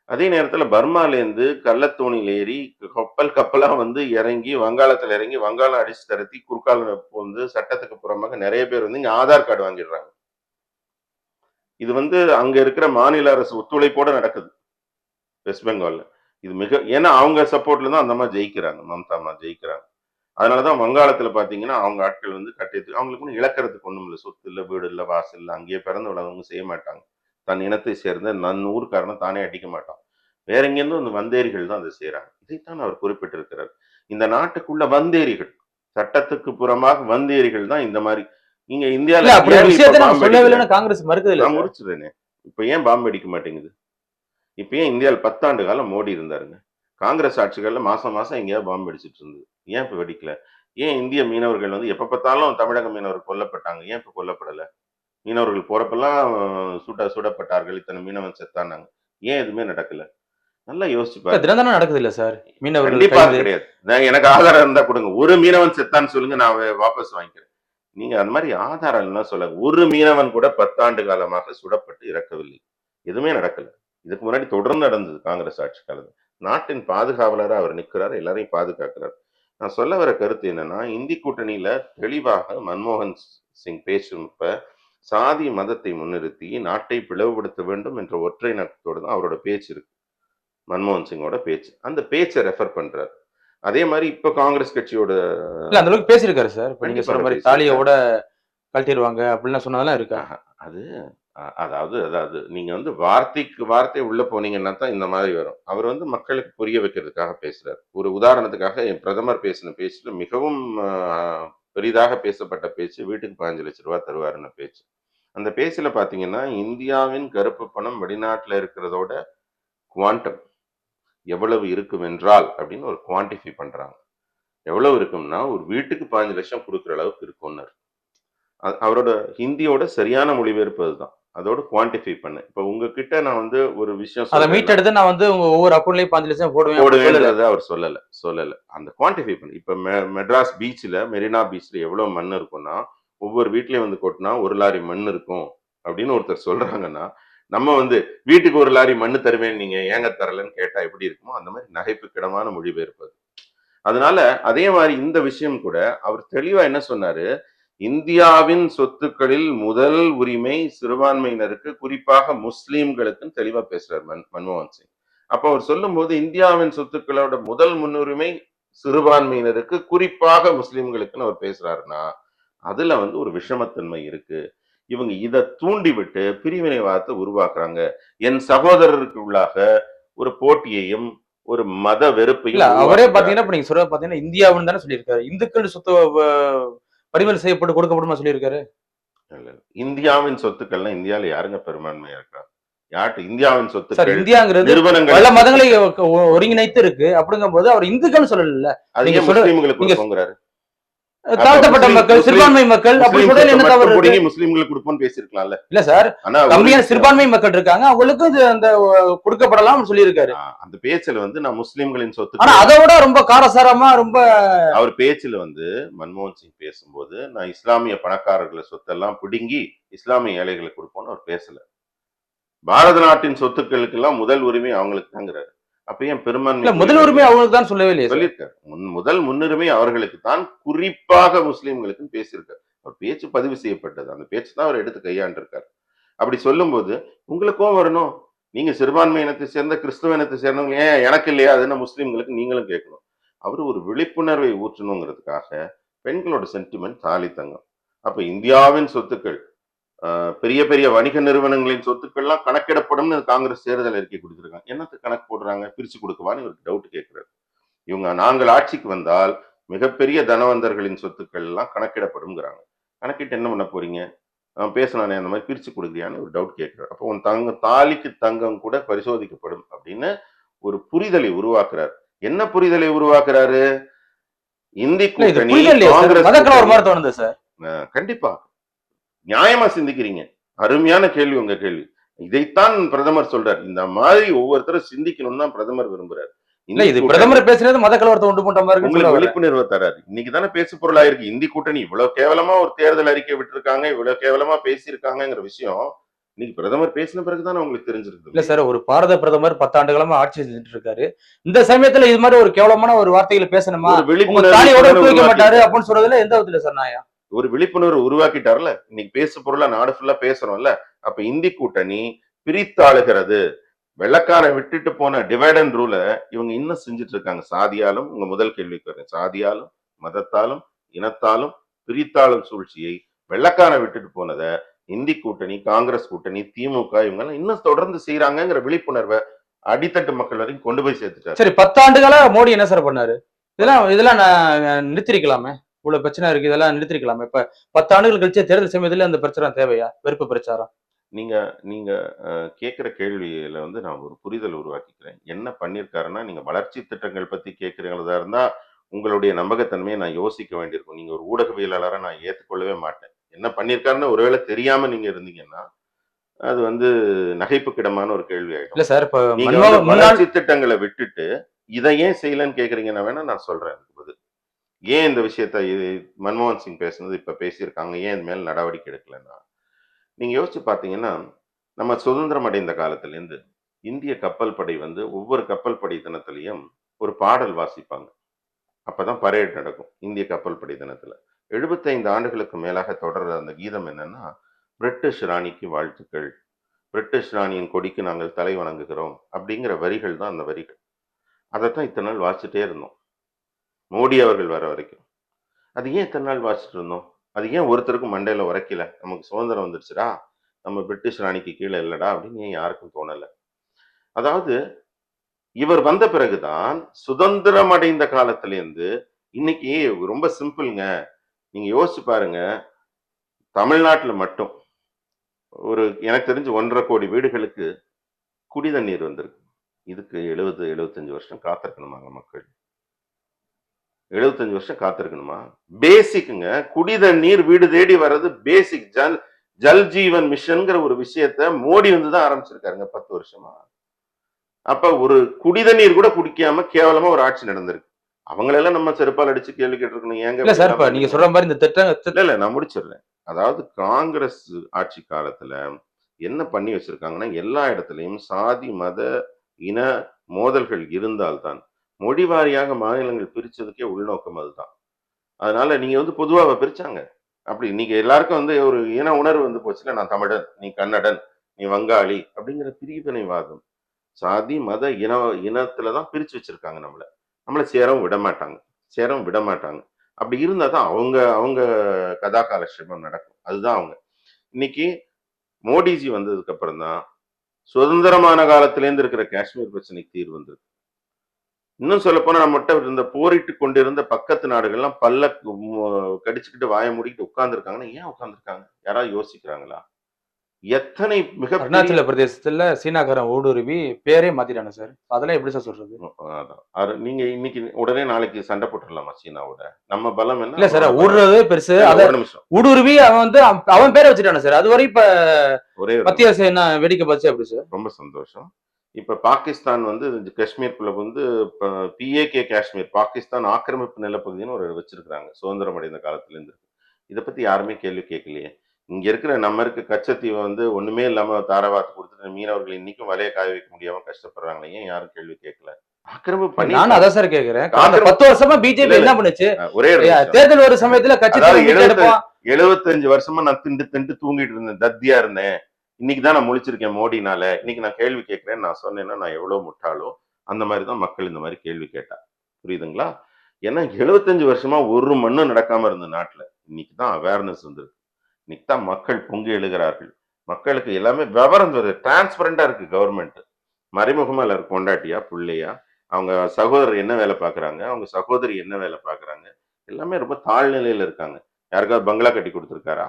அதே நேரத்துல பர்மாலேருந்து கள்ளத்தோணியில் ஏறி கப்பலா வந்து இறங்கி வங்காளத்துல இறங்கி வங்காளம் அடிச்சு தரத்தி குறுக்கால வந்து சட்டத்துக்கு புறமாக நிறைய பேர் வந்து இங்க ஆதார் கார்டு வாங்கிடுறாங்க. இது வந்து அங்க இருக்கிற மாநில அரசு ஒத்துழைப்போட நடக்குது வெஸ்ட் பெங்கால்ல. இது ஏன்னா அவங்க சப்போர்ட்ல தான் அந்த மாதிரி ஜெயிக்கிறாங்க. மம்தா அம்மா ஜெயிக்கிறாங்க. அதனாலதான் வங்காளத்துல பாத்தீங்கன்னா அவங்க ஆட்கள் வந்து கட்டியது அவங்களுக்கு ஒன்றும் இழக்கிறதுக்கு ஒண்ணும் இல்லை. சொத்து இல்லை, வீடு இல்லை, வாசல் இல்லை. அங்கேயே பிறந்து வளர்ந்தவங்க செய்ய மாட்டாங்க. தன் இனத்தை சேர்ந்த நன் ஊர்க்காரனை தானே அடிக்க மாட்டான். வேற எங்கேருந்தும் அந்த வந்தேரிகள் தான் அதை செய்யறாங்க. இதைத்தான் அவர் குறிப்பிட்டிருக்கிறார். இந்த நாட்டுக்குள்ள வந்தேரிகள், சட்டத்துக்கு புறமாக வந்தேரிகள் தான் இந்த மாதிரி. நீங்க இந்தியால காங்கிரஸ் மறுக்குது. நான் முடிச்சிருந்தேனே. இப்ப ஏன் பாம்பு அடிக்க மாட்டேங்குது? இப்ப ஏன் இந்தியாவில் 10 ஆண்டு காலம் மோடி இருந்தாருங்க. காங்கிரஸ் ஆட்சிகள்ல மாசம் மாசம் எங்கேயாவது பாம்பு அடிச்சிட்டு இருந்தது. ஏன் இப்ப வெடிக்கல? ஏன் இந்திய மீனவர்கள் வந்து எப்ப பார்த்தாலும் தமிழக மீனவர்கள் கொல்லப்பட்டாங்க? ஏன் இப்ப கொல்லப்படல? மீனவர்கள் போறப்பெல்லாம் சுடப்பட்டார்கள், இத்தனை மீனவன் செத்தானாங்க. ஏன் எதுவுமே நடக்கல? நல்லா யோசிச்சு பாருங்க. தினம் நடக்குது இல்ல சார்? மீனவர்கள் கண்டிப்பா கிடையாது. எனக்கு ஆதாரம் இருந்தா கொடுங்க. ஒரு மீனவன் செத்தான்னு சொல்லுங்க, நான் வாபஸ் வாங்கிக்கிறேன். நீங்க அந்த மாதிரி ஆதாரம் எல்லாம் சொல்லுங்க. ஒரு மீனவன் கூட 10 ஆண்டு காலமாக சுடப்பட்டு இறக்கவில்லை. எதுவுமே நடக்கல. இதுக்கு முன்னாடி தொடர்ந்து நடந்தது காங்கிரஸ் ஆட்சி காலத்தில். நாட்டின் பாதுகாவலரா அவர் நிற்கிறார், எல்லாரையும் பாதுகாக்கிறார். நான் சொல்ல வர கருத்து என்னன்னா, இந்தி கூட்டணியில தெளிவாக மன்மோகன் சிங் பேசும் சாதி மதத்தை முன்னிறுத்தி நாட்டை பிளவுபடுத்த வேண்டும் என்ற ஒற்றை நோக்கத்தோடு தான் அவரோட பேச்சு இருக்கு. மன்மோகன் சிங்கோட பேச்சு, அந்த பேச்சை ரெஃபர் பண்றாரு. அதே மாதிரி இப்ப காங்கிரஸ் கட்சியோட அந்த அளவுக்கு பேசியிருக்காரு சார். இப்ப நீங்க சொல்ற மாதிரி தாலியோட கழட்டிடுவாங்க அப்படின்னு சொன்னதெல்லாம் இருக்கா? அது அதாவது நீங்க வந்து வார்த்தைக்கு வார்த்தை உள்ள போனீங்கன்னா தான் இந்த மாதிரி வரும். அவர் வந்து மக்களுக்கு புரிய வைக்கிறதுக்காக பேசுறாரு. ஒரு உதாரணத்துக்காக என் பிரதமர் பேசின பேச்சுல மிகவும் பெரிதாக பேசப்பட்ட பேச்சு, வீட்டுக்கு 15 லட்சம் ரூபாய் தருவாருன்னு பேச்சு. அந்த பேச்சுல பாத்தீங்கன்னா, இந்தியாவின் கருப்பு பணம் வெளிநாட்டுல இருக்கிறதோட குவாண்டம் எவ்வளவு இருக்கும் என்றால் அப்படின்னு ஒரு குவான்டிஃபை பண்றாங்க. எவ்வளவு இருக்கும்னா, ஒரு வீட்டுக்கு 15 லட்சம் கொடுக்குற அளவுக்கு இருக்கும்னு. அவரோட ஹிந்தியோட சரியான மொழிபெயர்ப்பு அதுதான். அதோட குவான்டிஃபை பண்ண. இப்ப உங்ககிட்ட நான் வந்து ஒரு விஷயம் அதை மீட் எடுத்து நான் வந்து உங்க ஒவ்வொரு அக்கௌண்ட்லயும் 15 லட்சம் போடுவேன். அவர் சொல்லல. அந்த குவான்டிஃபை பண்ண. இப்ப மெட்ராஸ் பீச்ல, மெரினா பீச்ல எவ்வளவு மண் இருக்கும்னா, ஒவ்வொரு வீட்லயும் வந்து கொட்டினா 1 லாரி மண் இருக்கும் அப்படின்னு ஒருத்தர் சொல்றாங்கன்னா, நம்ம வந்து வீட்டுக்கு 1 லாரி மண்ணு தருவேன், நீங்க ஏங்க தரலன்னு கேட்டா எப்படி இருக்குமோ அந்த மாதிரி நகைப்புக்கிடமான மொழிபெயர்ப்பு. அதனால அதே மாதிரி இந்த விஷயம் கூட அவர் தெளிவா என்ன சொன்னாரு, இந்தியாவின் சொத்துக்களில் முதல் உரிமை சிறுபான்மையினருக்கு, குறிப்பாக முஸ்லீம்களுக்கு தெளிவா பேசுறார் மன்மோகன் சிங். அப்ப அவர் சொல்லும் போது இந்தியாவின் சொத்துக்களோட முதல் முன்னுரிமை சிறுபான்மையினருக்கு, குறிப்பாக முஸ்லீம்களுக்குன்னு அவர் பேசுறாருன்னா, அதுல வந்து ஒரு விஷமத்தன்மை இருக்கு. இவங்க இதை தூண்டி விட்டு பிரிவினைவாதத்தை உருவாக்குறாங்க. என் சகோதரருக்கு உள்ளாக ஒரு போட்டியையும் ஒரு மத வெறுப்பையும். அவரே பாத்தீங்கன்னா இப்ப நீங்க சொல்ற பாத்தீங்கன்னா இந்தியாவுன்னு தானே சொல்லியிருக்காரு. இந்துக்கள் சொத்து பறிமுதல் செய்யப்பட்டு கொடுக்கப்படுமா சொல்லியிருக்காரு. இந்தியாவின் சொத்துக்கள்லாம் இந்தியாவில யாருங்க பெரும்பான்மையா இருக்கா? யார்கிட்ட? இந்தியாவின் சார் சொத்துக்கள் இந்தியாங்கிறது பல நிறுவனங்கள் மதங்களை ஒருங்கிணைத்து இருக்கு அப்படிங்கும் போது அவர் இந்துக்கள் சொல்லல. அது நீங்க ஏன் சொல்ற முஸ்லீம்களுக்கு நீங்க கொடுப்போங்கிறாரு? தாழ்த்தப்பட்ட மக்கள், முஸ்லீம் சிறுபான்மை மக்கள் அப்படி முஸ்லீம் சொல்றதுல சொத்தை என்ன தவறு மட்டும் இருக்கு? பிடுங்கி முஸ்லீம்களுக்கு கொடுப்போம்னு பேசியிருக்கலாம்ல. இல்ல சார், ஆனா ஒரு கம்மியான விஷயம், சிறுபான்மை மக்கள் இருக்காங்க, அவங்களுக்கு இது அந்த கொடுக்கப்படலாம் சொல்லியிருக்காரு. அந்த பேச்சுல வந்து நான் முஸ்லீம்களின் ஆனா சொத்துக்கள், அதை விட ரொம்ப காரசாரமா ரொம்ப அவர் பேச்சுல வந்து மன்மோகன் சிங் பேசும்போது நான் இஸ்லாமிய பணக்காரர்களை சொத்தெல்லாம் பிடுங்கி இஸ்லாமிய ஏழைகளுக்கு கொடுப்போம்னு அவர் பேசல. பாரத நாட்டின் சொத்துக்களுக்கு எல்லாம் முதல் உரிமை அவங்களுக்கு தாங்கிறாரு. அப்ப ஏன் பெரும்பான்மை இல்ல முதல் உரிமை அவங்களுக்கு தான் சொல்லவே இல்லையே சார். சொல்லியிருக்காரு. முதல் முன்னுரிமை அவர்களுக்கு தான், குறிப்பாக முஸ்லீம்களுக்கு பேசியிருக்காரு. அவர் பேச்சு பதிவு செய்யப்பட்டது. அந்த பேச்சு தான் அவர் எடுத்து கையாண்டிருக்காரு. அப்படி சொல்லும்போது உங்களுக்கும் வரணும். நீங்க சிறுபான்மை இனத்தை சேர்ந்த கிறிஸ்துவ இனத்தை சேர்ந்தவங்க ஏன் எனக்கு இல்லையா? அதுன்னா முஸ்லீம்களுக்கு நீங்களும் கேட்கணும். அவர் ஒரு விழிப்புணர்வை ஊற்றணுங்கிறதுக்காக பெண்களோட சென்டிமெண்ட் தாலி தங்கம். அப்ப இந்தியாவின் சொத்துக்கள், பெரிய பெரிய வணிக நிறுவனங்களின் சொத்துக்கள்லாம் கணக்கிடப்படும்னு காங்கிரஸ் தேர்தல் அறிக்கை கொடுத்திருக்காங்க. என்னத்துக்கு கணக்கு போடுறாங்க? பிரிச்சு கொடுக்கவான்னு இவருக்கு டவுட் கேட்கிறாரு. இவங்க நாங்கள் ஆட்சிக்கு வந்தால் மிகப்பெரிய தனவந்தர்களின் சொத்துக்கள் எல்லாம் கணக்கிடப்படும்ங்கிறாங்க. கணக்கிட்டு என்ன பண்ண போறீங்க? பேசினானே அந்த மாதிரி பிரிச்சு கொடுக்குறியான்னு ஒரு டவுட் கேட்கிறாரு. அப்போ உன் தாலிக்கு தங்கம் கூட பரிசோதிக்கப்படும் அப்படின்னு ஒரு புரிதலை உருவாக்குறாரு. என்ன புரிதலை உருவாக்குறாரு? இந்தி இல்ல இது கூட்டணி, புரியல இல்லையா சார்? காங்கிரஸ் மதக்கலவரம் கூட்டணி. மாதிரி தோணுது சார். கண்டிப்பா நியாயமா சிந்திக்கிறீங்க. அருமையான கேள்வி உங்க கேள்வி. இதைத்தான் பிரதமர் சொல்றார். இந்த மாதிரி ஒவ்வொருத்தரும் சிந்திக்கணும்னு தான் பிரதமர் விரும்புறாரு. இல்ல இது பிரதமர் பேசுறது மதக்கலவரத்தை உண்டு பண்ற மாதிரி இருக்குன்னு உங்களுக்கு சொல்ல வரேன். விழிப்புணர்வு தராது. இன்னைக்கு தானே பேசு பொருளா இருக்கு. இந்தி கூட்டணி இவ்வளவு கேவலமா ஒரு தேர்தல் அறிக்கை விட்டுருக்காங்க, இவ்வளவு கேவலமா பேசியிருக்காங்கிற விஷயம் இன்னைக்கு பிரதமர் பேசின பிறகுதானே உங்களுக்கு இல்ல தெரிஞ்சிருக்கு. சார், ஒரு பாரத பிரதமர் 10 ஆண்டு காலமா ஆட்சி செஞ்சுட்டு இருக்காரு. இந்த சமயத்துல இது மாதிரி ஒரு கேவலமான ஒரு வார்த்தைகளை பேசணுமா? ஒரு உங்க விழிப்புணர்வு தாலியோட தானே விட்டு வைக்க மாட்டாரு உருவாக்கி- அப்படின்னு சொல்றதுல எந்த விதத்துல சார் நாயா? ஒரு விழிப்புணர்வு உருவாக்கிட்டார்ல. இன்னைக்கு பேசு பொருளா நாடு ஃபுல்லா பேசுறோம்ல. அப்ப இந்தி கூட்டணி பிரித்தாளுகிறது. வெள்ளக்கார விட்டுட்டு போன டிவைட் அண்ட் ரூல இவங்க இன்னும் செஞ்சுட்டு இருக்காங்க. சாதியாலும், உங்க முதல் கேள்விக்கு வரேன், சாதியாலும் மதத்தாலும் இனத்தாலும் பிரித்தாளும் சூழ்ச்சியை வெள்ளக்கார விட்டுட்டு போனதை இந்தி கூட்டணி, காங்கிரஸ் கூட்டணி, திமுக இவங்க எல்லாம் இன்னும் தொடர்ந்து செய்யறாங்கிற விழிப்புணர்வை அடித்தட்டு மக்கள் வரைக்கும் கொண்டு போய் சேர்த்துட்டாரு. சரி, 10 ஆண்டுகளா மோடி என்ன சார் பண்ணாரு? இதெல்லாம் நான் நிறுத்திருக்கலாமே. இவ்வளவு பிரச்சனை இருக்கு, இதெல்லாம் நிறுத்திருக்கலாமே. இப்ப 10 ஆண்டுகள் கழிச்சு தேர்தல் சமயத்துல அந்த பிரச்சனை தேவையா? வெறுப்பு பிரச்சாரம். நீங்க நீங்க கேட்கிற கேள்வியில வந்து நான் ஒரு புரிதல் உருவாக்கிக்கிறேன். என்ன பண்ணிருக்காருன்னா, நீங்க வளர்ச்சி திட்டங்கள் பத்தி கேட்கிறீங்களா இருந்தா உங்களுடைய நம்பகத்தன்மையை நான் யோசிக்க வேண்டியிருக்கும். நீங்க ஒரு ஊடகவியலாளரை நான் ஏற்றுக்கொள்ளவே மாட்டேன். என்ன பண்ணிருக்காருன்னு ஒருவேளை தெரியாம நீங்க இருந்தீங்கன்னா அது வந்து நகைப்புக்கிடமான ஒரு கேள்வி ஆயிடும். இல்ல சார், இப்ப நீங்க வந்து வளர்ச்சி திட்டங்களை விட்டுட்டு இதை ஏன் செய்யலன்னு கேக்குறீங்கன்னா வேணா நான் சொல்றேன் அதுக்கு பதில். ஏன் இந்த விஷயத்த மன்மோகன் சிங் பேசுனது இப்ப பேசியிருக்காங்க, ஏன் இது மேல் நடவடிக்கை எடுக்கலன்னா, நீங்க யோசிச்சு பார்த்தீங்கன்னா, நம்ம சுதந்திரம் அடைந்த காலத்திலேருந்து இந்திய கப்பல் படை வந்து ஒவ்வொரு கப்பல் படை தினத்திலையும் ஒரு பாடல் வாசிப்பாங்க. அப்பதான் பரேட் நடக்கும் இந்திய கப்பல் படை தினத்துல. 75 ஆண்டுகளுக்கு மேலாக தொடர்ற அந்த கீதம் என்னன்னா, பிரிட்டிஷ் ராணிக்கு வாழ்த்துக்கள், பிரிட்டிஷ் ராணியின் கொடிக்கு நாங்கள் தலை வணங்குகிறோம் அப்படிங்கிற வரிகள் தான் அந்த வரிகள். அதைத்தான் இத்தனை நாள் வாசிச்சுட்டே இருந்தோம், மோடி அவர்கள் வர வரைக்கும். அது ஏன் இத்தனை நாள் வாசிச்சுட்டு இருந்தோம்? அது ஏன் ஒருத்தருக்கும் மண்டையில உரைக்கல? நமக்கு சுதந்திரம் வந்துருச்சுடா, நம்ம பிரிட்டிஷ் ராணிக்கு கீழே இல்லடா அப்படின்னு ஏன் யாருக்கும் தோணல? அதாவது இவர் வந்த பிறகுதான் சுதந்திரம் அடைந்த காலத்திலேருந்து இன்னைக்கு ரொம்ப சிம்பிள்ங்க. நீங்க யோசிச்சு பாருங்க, தமிழ்நாட்டுல மட்டும் ஒரு எனக்கு தெரிஞ்சு 1.5 கோடி வீடுகளுக்கு குடிதண்ணீர் வந்திருக்கு. இதுக்கு 70-75 வருஷம் காத்திருக்கணுமாங்க மக்கள்? 75 வருஷம் காத்திருக்கணுமா? பேசிக்குங்க. குடிதண்ணீர் வீடு தேடி வர்றது பேசிக். ஜல் ஜீவன் மிஷன்ங்கிற ஒரு விஷயத்த மோடி வந்துதான் ஆரம்பிச்சிருக்காருங்க 10 வருஷமா. அப்ப ஒரு குடிதண்ணீர் கூட குடிக்காம கேவலமா ஒரு ஆட்சி நடந்திருக்கு. அவங்களெல்லாம் நம்ம செருப்பால் அடிச்சு கேள்வி கேட்டிருக்கணும். ஏங்க இல்ல சார், இப்ப நீங்க சொல்ற மாதிரி இந்த திட்டம் இல்ல நான் முடிச்சிடுறேன். அதாவது காங்கிரஸ் ஆட்சி காலத்துல என்ன பண்ணி வச்சிருக்காங்கன்னா, எல்லா இடத்துலயும் சாதி மத இன மோதல்கள் இருந்தால்தான் மொழி வாரியாக மாநிலங்கள் பிரிச்சதுக்கே உள்நோக்கம் அதுதான். அதனால நீங்க வந்து பொதுவாக பிரிச்சாங்க. அப்படி நீங்க எல்லாருக்கும் வந்து ஒரு இன உணர்வு வந்து போச்சுல, நான் தமிழன், நீ கன்னடன், நீ வங்காளி அப்படிங்கிற பிரிவினைவாதம் சாதி மத இனத்துலதான் பிரிச்சு வச்சிருக்காங்க. நம்மள சேரவும் விட மாட்டாங்க. அப்படி இருந்தா தான் அவங்க அவங்க கதா காலட்சேபம் நடக்கும். அதுதான் அவங்க. இன்னைக்கு மோடிஜி வந்ததுக்கு அப்புறம் தான் சுதந்திரமான காலத்திலேருந்து இருக்கிற காஷ்மீர் பிரச்சனைக்கு தீர்வு வந்திருக்கு. இன்னும் சொல்ல போனா நம்மகிட்ட இருந்த போரிட்டு கொண்டிருந்த பக்கத்து நாடுகள்லாம் பல்ல கடிச்சுக்கிட்டு வாய மூடிக்கிட்டு உட்கார்ந்துருக்காங்கன்னா ஏன் உட்கார்ந்துருக்காங்க? யாராவது யோசிக்கிறாங்களா? எத்தனை மிகப்பெரிய அருணாச்சல பிரதேசத்துல சீனாக்காரன் ஊடுருவி பேரே மாத்திட்டானே சார். அதெல்லாம் எப்படி சார் சொல்றது? அதான். நீங்க இன்னைக்கு உடனே நாளைக்கு சண்டை போட்டுடலாமா சீனாவோட? நம்ம பலம் என்ன? இல்ல சார், ஊடுறது பெருசு. இல்ல, அத ஒரு நிமிஷம். ஊடுருவி அவன் வந்து அவன் பேரை வச்சுட்டானே சார். அது வரை இப்ப ஒரே ஒரு மத்திய அரசு என்ன வேடிக்கை பார்த்து அப்படி சார்? ரொம்ப சந்தோஷம். இப்ப பாகிஸ்தான் வந்து காஷ்மீருக்குள்ள வந்து பிஏகே காஷ்மீர், பாகிஸ்தான் ஆக்கிரமிப்பு நிலப்பகுதின்னு ஒரு வச்சிருக்காங்க சுதந்திரம் அடைந்த காலத்துல இருந்து. இதை பத்தி யாருமே கேள்வி கேட்கலையே. இங்க இருக்கிற நம்ம இருக்க கச்சத்தீவை வந்து ஒண்ணுமே இல்லாம தாரவாத்து கொடுத்துட்டு மீனவர்கள் இன்னைக்கும் வலைய காய வைக்க முடியாம கஷ்டப்படுறாங்களே, ஏன் யாரும் கேள்வி கேட்கல? ஆக்கிரமிப்பு பண்ணி நானும் அதான் சார் கேக்குறேன். கடந்த 10 வருஷமா பிஜேபி என்ன பண்ணுச்சு? ஒரே ஒரு நிமிஷம். தேர்தல் ஒரு சமயத்துல கட்சி அதாவது தலைமை எடுப்பான். 75 வருஷமா நான் திண்டு தூங்கிட்டு இருந்தேன், தத்தியா இருந்தேன். இன்னைக்கு தான் நான் முழிச்சிருக்கேன் மோடினால. இன்னைக்கு நான் கேள்வி கேட்கிறேன். நான் சொன்னேன்னா நான் எவ்வளவு முட்டாளோ அந்த மாதிரி தான் மக்கள் இந்த மாதிரி கேள்வி கேட்டா. புரியுதுங்களா? ஏன்னா 75 வருஷமா ஒரு மண்ணும் நடக்காம இருந்த நாட்டுல இன்னைக்கு தான் அவேர்னஸ் வந்திருக்கு. இன்னைக்கு தான் மக்கள் பொங்கி எழுகிறார்கள். மக்களுக்கு எல்லாமே விவரம் வருது, டிரான்ஸ்பரண்டா இருக்கு. கவர்மெண்ட் மறைமுகமா எல்லாரும் கொண்டாட்டியா பிள்ளையா, அவங்க சகோதரர் என்ன வேலை பார்க்குறாங்க, அவங்க சகோதரி என்ன வேலை பார்க்குறாங்க, எல்லாமே ரொம்ப தாழ்நிலையில இருக்காங்க. யாருக்காவது பங்களா கட்டி கொடுத்துருக்காரா?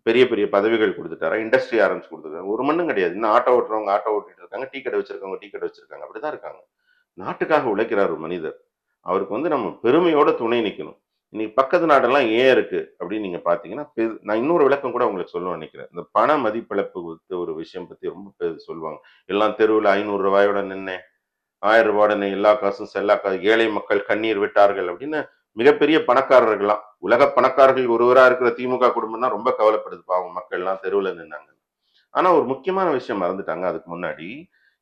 பெரிய பெரிய பதவிகள் கொடுத்துட்டாரா? இண்டஸ்ட்ரி ஆரம்பிச்சு கொடுத்துருக்காங்க? ஒரு மண்ணும் கிடையாது. இன்னும் ஆட்டோ ஓட்டுறவங்க ஆட்டோ ஓட்டிட்டு இருக்காங்க, டீ கடை வச்சிருக்கவங்க டீ கடை வச்சிருக்காங்க. அப்படிதான் இருக்காங்க. நாட்டுக்காக உழைக்கிறார் ஒரு மனிதர். அவருக்கு வந்து நம்ம பெருமையோட துணை நிற்கணும். இன்னைக்கு பக்கத்து நாடெல்லாம் ஏன் இருக்கு அப்படின்னு நீங்க பாத்தீங்கன்னா, நான் இன்னொரு விளக்கம் கூட உங்களுக்கு சொல்ல நினைக்கிறேன். இந்த பண மதிப்பிழப்பு குறித்த ஒரு விஷயம் பத்தி ரொம்ப சொல்லுவாங்க. எல்லாம் தெருவில் 500 ரூபாயோட நின்னேன், 1000 ரூபாயோட எல்லா காசும் செல்லா காசு, ஏழை மக்கள் கண்ணீர் விட்டார்கள் அப்படின்னு மிகப்பெரிய பணக்காரர்கள்லாம், உலக பணக்காரர்கள் ஒருவரா இருக்கிற திமுக குடும்பம் தான் ரொம்ப கவலைப்படுது. பாவம் மக்கள் எல்லாம் தெருவில் நின்னாங்க. ஆனா ஒரு முக்கியமான விஷயம் மறந்துட்டாங்க. அதுக்கு முன்னாடி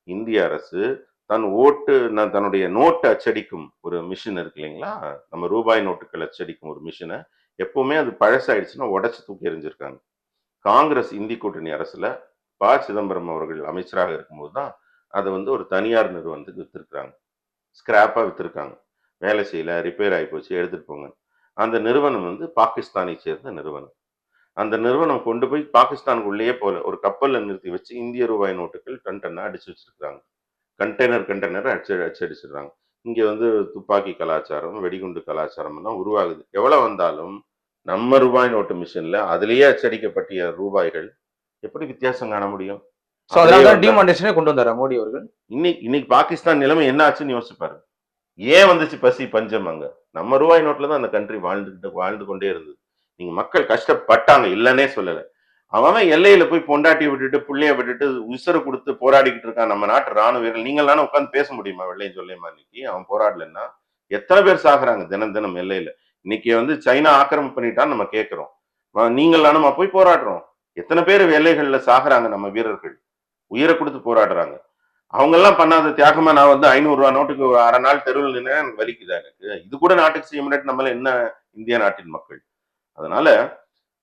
இந்திய அரசு தன்னுடைய நோட்டு அச்சடிக்கும் ஒரு மிஷின் இருக்கு இல்லைங்களா? நம்ம ரூபாய் நோட்டுகள் அச்சடிக்கும் ஒரு மிஷினை எப்பவுமே அது பழசாயிடுச்சுன்னா உடைச்சு தூக்கி எறிஞ்சிருக்காங்க. காங்கிரஸ் இந்தி கூட்டணி அரசுல சிதம்பரம் அவர்கள் அமைச்சராக இருக்கும்போது தான் அதை வந்து ஒரு தனியார் நிறுவனத்துக்கு வித்திருக்காங்க. ஸ்கிராப்பா வித்திருக்காங்க. வேலை செய்யல, ரிப்பேர் ஆகி போச்சு, எடுத்துட்டு போங்க. அந்த நிறுவனம் வந்து பாகிஸ்தானை சேர்ந்த நிறுவனம். அந்த நிறுவனம் கொண்டு போய் பாகிஸ்தானுக்குள்ளேயே போல ஒரு கப்பல்ல நிறுத்தி வச்சு இந்திய ரூபாய் நோட்டுகள் டன்னா அடிச்சு வச்சிருக்காங்க. கண்டெய்னர் அச்சடிச்சிடுறாங்க. இங்க வந்து துப்பாக்கி கலாச்சாரம், வெடிகுண்டு கலாச்சாரம் எல்லாம் உருவாகுது. எவ்வளவு வந்தாலும் நம்ம ரூபாய் நோட்டு மிஷின்ல அதுலயே அச்சடிக்கப்பட்ட ரூபாய்கள் எப்படி வித்தியாசம் காண முடியும்? கொண்டு வந்தாரா மோடி அவர்கள்? இன்னைக்கு பாகிஸ்தான் நிலைமை என்ன ஆச்சுன்னு யோசிச்சு பாருங்க. ஏன் வந்துச்சு பசி பஞ்சம்? அங்க நம்ம ரூபாய் நோட்ல தான் அந்த கண்ட்ரி வாழ்ந்து கொண்டே இருந்தது. நீங்க மக்கள் கஷ்டப்பட்டாங்க, இல்லன்னே சொல்லல. அவன் எல்லையில போய் பொண்டாட்டி விட்டுட்டு புள்ளைய விட்டுட்டு உசுர கொடுத்து போராடிக்கிட்டு இருக்கான். நம்ம நாட்டு ராணுவ வீரர்கள். நீங்களான உட்காந்து பேச முடியுமா? வெள்ளையும் சொல்லியமா இன்னைக்கு அவன் போராடலன்னா எத்தனை பேர் சாகுறாங்க தினம் எல்லையில. இன்னைக்கு வந்து சைனா ஆக்கிரமிப்பு பண்ணிட்டான்னு நம்ம கேட்கிறோம். நீங்களான நம்ம போய் போராடுறோம். எத்தனை பேர் எல்லைகள்ல சாகுறாங்க நம்ம வீரர்கள், உயிரை கொடுத்து போராடுறாங்க. அவங்க எல்லாம் பண்ணாத தியாகமா நான் வந்து 500 ரூபாய் நோட்டுக்கு அரை நாள் தெருவில் நின்னா எனக்கு வலிக்குதா? எனக்கு இது கூட நாட்டுக்கு செய்ய முடியாது. நம்மள என்ன இந்திய நாட்டின் மக்கள். அதனால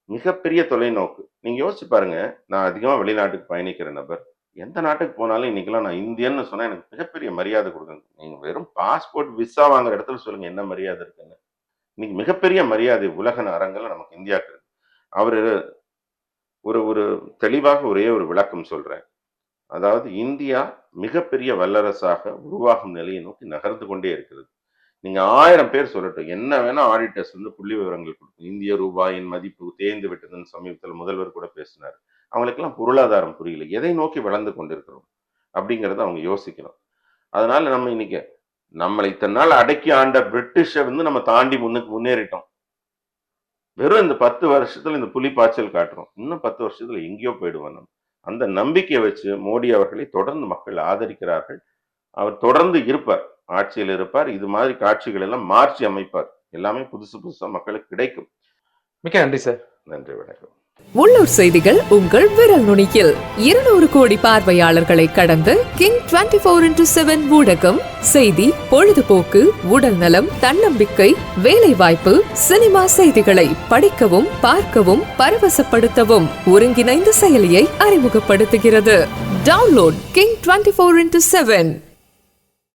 மிகப்பெரிய தொலைநோக்கு. நீங்க யோசிச்சு பாருங்க. நான் அதிகமா வெளிநாட்டுக்கு பயணிக்கிற நபர். எந்த நாட்டுக்கு போனாலும் இன்னைக்கெல்லாம் நான் இந்தியன்னு சொன்னா எனக்கு மிகப்பெரிய மரியாதை கொடுக்குங்க. நீங்க வெறும் பாஸ்போர்ட் விசா வாங்குற இடத்துல சொல்லுங்க என்ன மரியாதை இருக்குன்னு. இன்னைக்கு மிகப்பெரிய மரியாதை உலக அரங்கில் நமக்கு இந்தியாவுக்கு. அவரு ஒரு தெளிவாக ஒரே ஒரு விளக்கம் சொல்றேன். அதாவது இந்தியா மிகப்பெரிய வல்லரசாக உருவாகும் நிலையை நோக்கி நகர்ந்து கொண்டே இருக்கிறது. நீங்க 1000 பேர் சொல்லட்டும், என்ன வேணா ஆடிட்டர்ஸ் வந்து புள்ளி விவரங்கள் கொடுக்கும். இந்திய ரூபாயின் மதிப்பு தேய்ந்து விட்டதுன்னு சமீபத்தில் முதல்வர் கூட பேசினார். அவங்களுக்கெல்லாம் பொருளாதாரம் புரியல. எதை நோக்கி வளர்ந்து கொண்டிருக்கிறோம் அப்படிங்கிறத அவங்க யோசிக்கணும். அதனால நம்ம இன்னைக்கு நம்மளை இத்தனை நாள் அடக்கி ஆண்ட பிரிட்டிஷை வந்து நம்ம தாண்டி முன்னேறிட்டோம். வெறும் இந்த 10 வருஷத்துல இந்த புலி பாய்ச்சல் காட்டுறோம். இன்னும் 10 வருஷத்துல எங்கேயோ போயிடுவோம். நம்ம அந்த நம்பிக்கையை வச்சு மோடி அவர்களை தொடர்ந்து மக்கள் ஆதரிக்கிறார்கள். அவர் தொடர்ந்து இருப்பார், ஆட்சியில் இருப்பார். இது மாதிரி காட்சிகள் எல்லாம் மாற்றி அமைப்பார். எல்லாமே புதுசா மக்களுக்கு கிடைக்கும். மிக்க நன்றி சார். நன்றி, வணக்கம். உள்ளூர் செய்திகள் உங்கள் விரல் நுனியில். 200 கோடி பார்வையாளர்களை கடந்து கிங் 24x7 ஊடகம் செய்தி, பொழுதுபோக்கு, உடல் நலம், தன்னம்பிக்கை, வேலை வாய்ப்பு, சினிமா செய்திகளை படிக்கவும் பார்க்கவும் பரவசப்படுத்தவும் ஒருங்கிணைந்த செயலியை அறிமுகப்படுத்துகிறது. Download King 24x7.